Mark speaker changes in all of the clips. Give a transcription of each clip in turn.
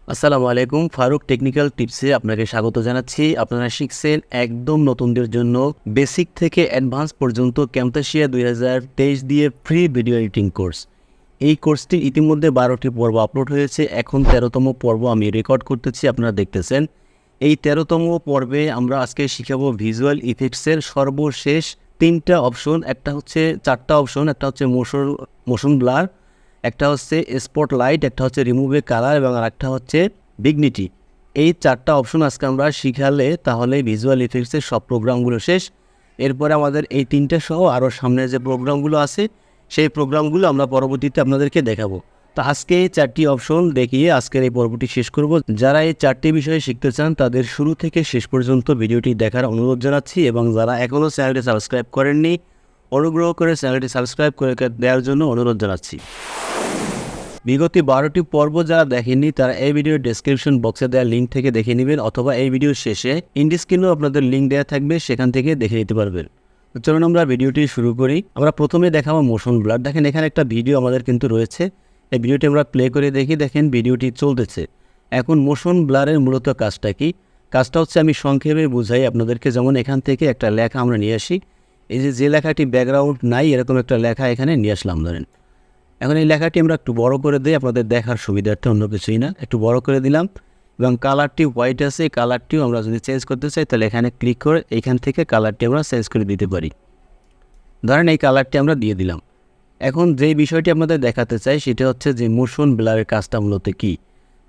Speaker 1: আসসালামু আলাইকুম, ফারুক টেকনিক্যাল টিপসে আপনাকে স্বাগত জানাচ্ছি। আপনারা শিখছেন একদম নতুনদের জন্য বেসিক থেকে অ্যাডভান্স পর্যন্ত ক্যামতাসিয়া 2023 দিয়ে ফ্রি ভিডিও এডিটিং কোর্স। এই কোর্সটি ইতিমধ্যে 12টি পর্ব আপলোড হয়েছে, এখন 13তম পর্ব আমি রেকর্ড করতেছি, আপনারা দেখতেছেন। এই 13তম পর্বে আমরা আজকে শিখাবো ভিজুয়াল ইফেক্টসের সর্বশেষ 3টা অপশন। একটা হচ্ছে 4টা অপশন, একটা হচ্ছে মোশন ব্লার, একটা হচ্ছে স্পটলাইট, একটা হচ্ছে রিমুভে কালার এবং আরেকটা হচ্ছে ভিগনিটি। এই 4টা অপশন আজকে আমরা শিখালে তাহলে ভিজুয়াল ইফেক্টসের সব প্রোগ্রামগুলো শেষ। এরপরে আমাদের এই 3টা সহ আরও সামনে যে প্রোগ্রামগুলো আছে সেই প্রোগ্রামগুলো আমরা পরবর্তীতে আপনাদেরকে দেখাবো। তো আজকে এই 4টি অপশন দেখিয়ে আজকের এই পর্বটি শেষ করব। যারা এই 4টি বিষয়ে শিখতে চান তাদের শুরু থেকে শেষ পর্যন্ত ভিডিওটি দেখার অনুরোধ জানাচ্ছি, এবং যারা এখনও চ্যানেলটি সাবস্ক্রাইব করেননি অনুগ্রহ করে চ্যানেলটি সাবস্ক্রাইব করে দেওয়ার জন্য অনুরোধ জানাচ্ছি। বিগত 12টি পর্ব যারা দেখেননি তারা এই ভিডিওর ডেসক্রিপশন বক্সে দেওয়া লিঙ্ক থেকে দেখে নেবেন, অথবা এই ভিডিওর শেষে ইন্ডি স্ক্রিনেও আপনাদের লিঙ্ক দেওয়া থাকবে, সেখান থেকে দেখে নিতে পারবেন। তো চলুন আমরা ভিডিওটি শুরু করি। আমরা প্রথমে দেখাবো মোশন ব্লার। দেখেন এখানে একটা ভিডিও আমাদের কিন্তু রয়েছে, এই ভিডিওটি আমরা প্লে করে দেখি। দেখেন ভিডিওটি চলতেছে। এখন মোশন ব্লারের মূলত কাজটা কি? কাজটা হচ্ছে আমি সংক্ষেপে বুঝাই আপনাদেরকে। যেমন এখান থেকে একটা লেখা আমরা নিয়ে আসি, এই যে লেখাটি ব্যাকগ্রাউন্ড নাই এরকম একটা লেখা এখানে নিয়ে আসলাম ধরেন। এখন এই লেখাটি আমরা একটু বড় করে দিই আপনাদের দেখার সুবিধার্থে, অন্য কিছুই না। একটু বড় করে দিলাম এবং কালারটি হোয়াইট আছে, এই কালারটিও আমরা যদি চেঞ্জ করতে চাই তাহলে এখানে ক্লিক করে এইখান থেকে কালারটি আমরা চেঞ্জ করে দিতে পারি। ধরেন এই কালারটি আমরা দিয়ে দিলাম। এখন যেই বিষয়টি আপনাদের দেখাতে চাই সেটা হচ্ছে যে মোশন ব্লারের কাজটা মূলত কী।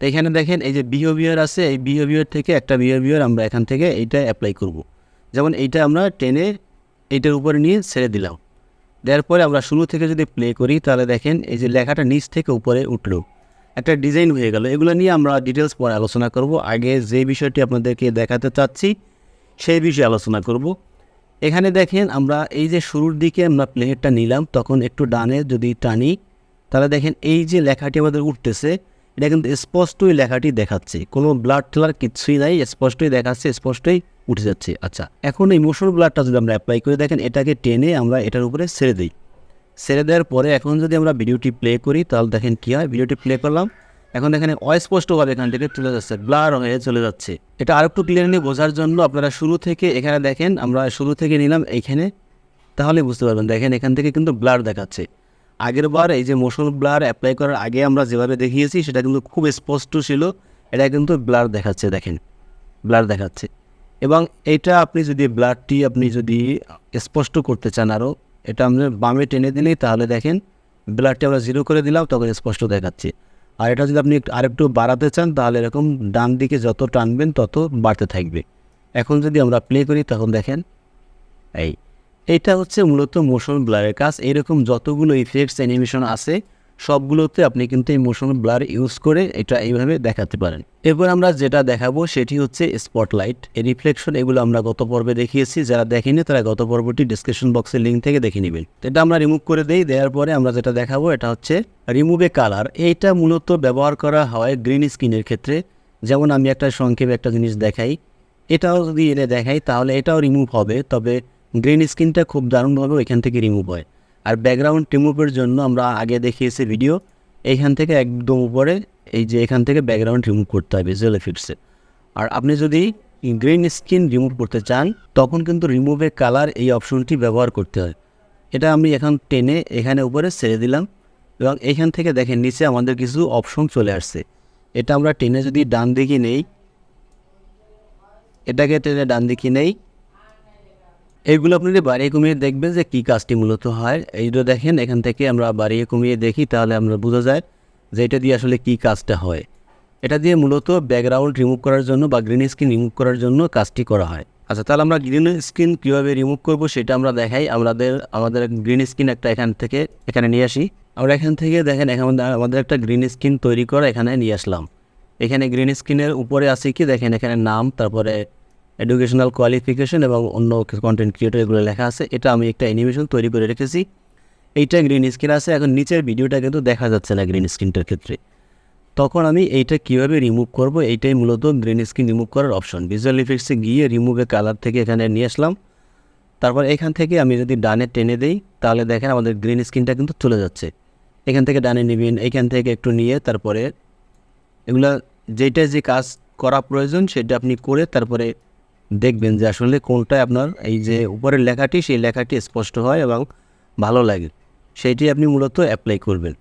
Speaker 1: তো এখানে দেখেন এই যে বিহেভিয়ার আছে, এই বিহেভিয়ার থেকে একটা বিহেভিয়ার আমরা এখান থেকে এইটা অ্যাপ্লাই করব। যেমন এইটা আমরা টেনে এইটার উপরে নিয়ে ছেড়ে দিলাম। দেওয়ার পরে আমরা শুরু থেকে যদি প্লে করি তাহলে দেখেন এই যে লেখাটা নিচ থেকে উপরে উঠলো, একটা ডিজাইন হয়ে গেল। এগুলো নিয়ে আমরা ডিটেলস পরে আলোচনা করব। আগে যে বিষয়টি আপনাদেরকে দেখাতে চাচ্ছি সেই বিষয়ে আলোচনা করব। এখানে দেখেন আমরা এই যে শুরুর দিকে আমরা প্লেহেডটা নিলাম, তখন একটু ডানে যদি টানি তাহলে দেখেন এই যে লেখাটি আমাদের উঠতেছে, এটা কিন্তু স্পষ্টই লেখাটি দেখাচ্ছে, কোনো ব্লার ট্লার কিছুই নাই, স্পষ্টই দেখাচ্ছে, স্পষ্টই উঠে যাচ্ছে। আচ্ছা, এখন এই মোশন ব্লারটা যদি আমরা অ্যাপ্লাই করে দেখেন এটাকে টেনে আমরা এটার উপরে ছেড়ে দিই। ছেড়ে দেওয়ার পরে এখন যদি আমরা ভিডিওটি প্লে করি তাহলে দেখেন কী হয়। ভিডিওটি প্লে করলাম, এখন দেখেন অস্পষ্টভাবে এখান থেকে চলে যাচ্ছে, ব্লার হয়ে চলে যাচ্ছে। এটা আরেকটু ক্লিয়ারলি বোঝার জন্য আপনারা শুরু থেকে এখানে দেখেন, আমরা শুরু থেকে নিলাম এইখানে, তাহলে বুঝতে পারবেন। দেখেন এখান থেকে কিন্তু ব্লার দেখাচ্ছে। আগের বার এই যে মোশন ব্লার অ্যাপ্লাই করার আগে আমরা যেভাবে দেখিয়েছি সেটা কিন্তু খুব স্পষ্ট ছিল, এটা কিন্তু ব্লার দেখাচ্ছে। দেখেন ব্লার দেখাচ্ছে। এবং এইটা আপনি যদি ব্লারটি আপনি যদি স্পষ্ট করতে চান আরও, এটা আমরা বামে টেনে দিলেই তাহলে দেখেন ব্লারটি আমরা 0 করে দিলাম, তখন স্পষ্ট দেখাচ্ছে। আর এটা যদি আপনি আরেকটু বাড়াতে চান তাহলে এরকম ডান দিকে যত টানবেন তত বাড়তে থাকবে। এখন যদি আমরা প্লে করি তখন দেখেন এইটা হচ্ছে মূলত মোশন ব্লারের কাজ। এইরকম যতগুলো ইফেক্টস অ্যানিমেশন আছে সবগুলোতে আপনি কিন্তু এই মোশন ব্লার ইউজ করে এটা এইভাবে দেখাতে পারেন। এরপর আমরা যেটা দেখাবো সেটি হচ্ছে স্পটলাইট, রিফ্লেকশন। এগুলো আমরা গত পর্বে দেখিয়েছি, যারা দেখেনি তারা গত পর্বটি ডিসক্রিপশন বক্সের লিঙ্ক থেকে দেখে নেবেন। এটা আমরা রিমুভ করে দেই। দেওয়ার পরে আমরা যেটা দেখাবো এটা হচ্ছে রিমুভে কালার। এইটা মূলত ব্যবহার করা হয় গ্রিন স্ক্রিনের ক্ষেত্রে। যেমন আমি একটা সংক্ষেপে একটা জিনিস দেখাই, এটাও যদি এনে দেখাই তাহলে এটাও রিমুভ হবে, তবে গ্রিন স্ক্রিনটা খুব দারুণভাবে এখান থেকে রিমুভ হয়। আর ব্যাকগ্রাউন্ড রিমুভের জন্য আমরা আগে দেখিয়েছি ভিডিও, এইখান থেকে একদম উপরে এই যে এখান থেকে ব্যাকগ্রাউন্ড রিমুভ করতে হবে ভিজুয়াল ইফেক্টসে। আর আপনি যদি গ্রিন স্ক্রিন রিমুভ করতে চান তখন কিন্তু রিমুভে কালার এই অপশনটি ব্যবহার করতে হয়। এটা আমি এখন টেনে এখানে উপরে ছেড়ে দিলাম এবং এইখান থেকে দেখেন নিচে আমাদের কিছু অপশন চলে আসছে। এটা আমরা টেনে যদি ডান দিকে নেই, এটাকে টেনে ডান দিকে নেই, এইগুলো আপনি যদি বাড়িয়ে কমিয়ে দেখবেন যে কী কাজটি মূলত হয়। এইটা দেখেন এখান থেকে আমরা বাড়িয়ে কমিয়ে দেখি তাহলে আমরা বোঝা যায় যে এটা দিয়ে আসলে কী কাজটা হয়। এটা দিয়ে মূলত ব্যাকগ্রাউন্ড রিমুভ করার জন্য বা গ্রিন স্ক্রিন রিমুভ করার জন্য কাজটি করা হয়। আচ্ছা, তাহলে আমরা গ্রিন স্ক্রিন কীভাবে রিমুভ করব সেটা আমরা দেখাই। আমাদের গ্রিন স্ক্রিন একটা এখান থেকে এখানে নিয়ে আসি। আমরা এখান থেকে দেখেন আমাদের একটা গ্রিন স্ক্রিন তৈরি করা এখানে নিয়ে আসলাম। এখানে গ্রিন স্ক্রিনের উপরে আছে কি দেখেন, এখানে নাম, তারপরে এডুকেশনাল কোয়ালিফিকেশন এবং অন্য কন্টেন্ট ক্রিয়েটর এগুলো লেখা আছে। এটা আমি একটা অ্যানিমেশন তৈরি করে রেখেছি, এইটা গ্রিন স্ক্রিন আছে। এখন নিচের ভিডিওটা কিন্তু দেখা যাচ্ছে না গ্রিন স্ক্রিনটার ক্ষেত্রে। তখন আমি এইটা কীভাবে রিমুভ করব, এইটাই মূলত গ্রিন স্ক্রিন রিমুভ করার অপশন। ভিজুয়াল ইফেক্টসে গিয়ে রিমুভে কালার থেকে এখানে নিয়ে আসলাম। তারপর এখান থেকে আমি যদি ডানে টেনে দিই তাহলে দেখেন আমাদের গ্রিন স্ক্রিনটা কিন্তু চলে যাচ্ছে। এখান থেকে ডানে নেবেন, এইখান থেকে একটু নিয়ে তারপরে এগুলা যেটা যে কাজ করা প্রয়োজন সেটা আপনি করে তারপরে দেখবেন যে আসলে কোনটায় আপনার এই যে উপরের লেখাটি সেই লেখাটি স্পষ্ট হয় এবং ভালো লাগে, সেইটি আপনি মূলত অ্যাপ্লাই করবেন।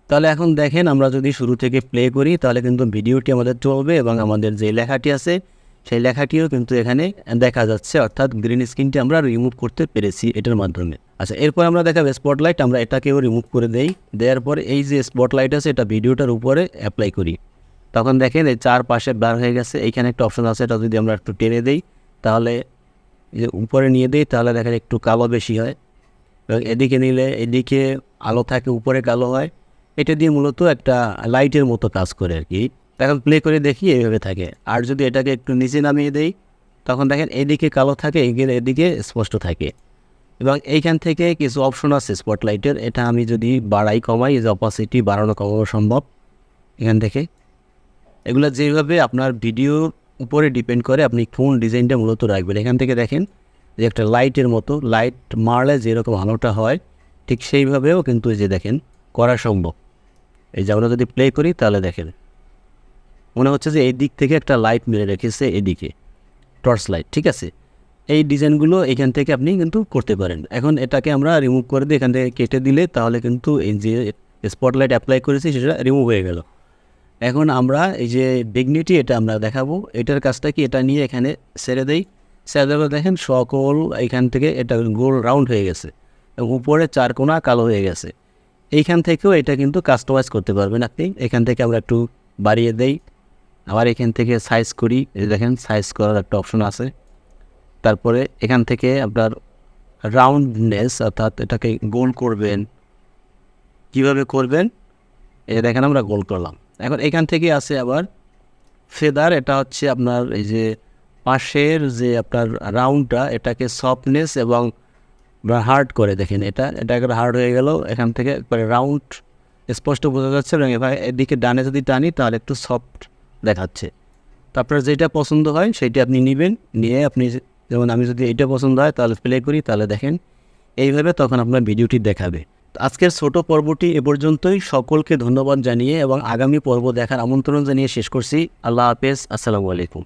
Speaker 1: তাহলে এখন দেখেন আমরা যদি শুরু থেকে প্লে করি তাহলে কিন্তু ভিডিওটি আমাদের চলবে এবং আমাদের যে লেখাটি আছে সেই লেখাটিও কিন্তু এখানে দেখা যাচ্ছে, অর্থাৎ গ্রিন স্ক্রিনটি আমরা রিমুভ করতে পেরেছি এটার মাধ্যমে। আচ্ছা, এরপর আমরা দেখাবো স্পটলাইট, আমরা এটাকেও রিমুভ করে দেই। দেওয়ার পরে এই যে স্পটলাইট আছে এটা ভিডিওটার উপরে অ্যাপ্লাই করি, তখন দেখেন এই চারপাশে বার হয়ে গেছে। এইখানে একটা অপশন আছে, এটা যদি আমরা একটু টেনে দিই তাহলে যে উপরে নিয়ে দিই তাহলে দেখেন একটু কালো বেশি হয়, এবং এদিকে নিলে এদিকে আলো থাকে উপরে কালো হয়। এটা দিয়ে মূলত একটা লাইটের মতো কাজ করে আর কি। এখন প্লে করে দেখি এইভাবে থাকে। আর যদি এটাকে একটু নিচে নামিয়ে দেই তখন দেখেন এদিকে কালো থাকে, এদিকে স্পষ্ট থাকে। এবং এইখান থেকে কিছু অপশন আছে স্পটলাইটের, এটা আমি যদি বাড়াই কমাই, যে অপাসিটি বাড়ানো কমানো সম্ভব এখান থেকে। এগুলো যেভাবে আপনার ভিডিওর উপরে ডিপেন্ড করে আপনি কোন ডিজাইনটা মূলত রাখবেন। এখান থেকে দেখেন যে একটা লাইটের মতো, লাইট মারলে যেরকম আলোটা হয় ঠিক সেইভাবেও কিন্তু এই যে দেখেন করা সম্ভব। এই যে আমরা যদি প্লে করি তাহলে দেখেন মনে হচ্ছে যে এই দিক থেকে একটা লাইট মেরে রেখেছে, এদিকে টর্চ লাইট, ঠিক আছে। এই ডিজাইনগুলো এখান থেকে আপনি কিন্তু করতে পারেন। এখন এটাকে আমরা রিমুভ করে দিই, এখান থেকে কেটে দিলে তাহলে কিন্তু এই যে স্পটলাইট অ্যাপ্লাই করেছি সেটা রিমুভ হয়ে গেল। এখন আমরা এই যে ডিগনিটি এটা আমরা দেখাবো, এটার কাজটা কি, এটা নিয়ে এখানে ছেড়ে দেই। ছেড়ে দেবো, দেখেন সকল এখান থেকে এটা গোল রাউন্ড হয়ে গেছে এবং উপরে চার কোণা কালো হয়ে গেছে। এইখান থেকেও এটা কিন্তু কাস্টমাইজ করতে পারবেন আপনি। এখান থেকে আমরা একটু বাড়িয়ে দেই, আবার এখান থেকে সাইজ করি, এই দেখেন সাইজ করার একটা অপশন আছে। তারপরে এখান থেকে আপনার রাউন্ডনেস, অর্থাৎ এটাকে গোল করবেন, কিভাবে করবেন এই দেখেন আমরা গোল করলাম। এখন এখান থেকে আছে আবার ফেদার, এটা হচ্ছে আপনার এই যে পাশের যে আপনার রাউন্ডটা এটাকে সফটনেস এবং হার্ড করে, দেখেন এটা একবার হার্ড হয়ে গেল, এখান থেকে একবারে রাউন্ড স্পষ্ট বোঝা যাচ্ছে। এবং এবার এদিকে ডানে যদি টানি তাহলে একটু সফট দেখাচ্ছে। তারপরে যেটা পছন্দ হয় সেইটা আপনি নেবেন, নিয়ে আপনি যেমন আমি যদি এইটা পছন্দ হয় তাহলে প্লে করি, তাহলে দেখেন এইভাবে তখন আপনার ভিডিওটি দেখাবে। আজকের ছোট পর্বটি এ পর্যন্তই। সকলকে ধন্যবাদ জানিয়ে এবং আগামী পর্ব দেখার আমন্ত্রণ জানিয়ে শেষ করছি। আল্লাহ হাফেজ, আসসালামু আলাইকুম।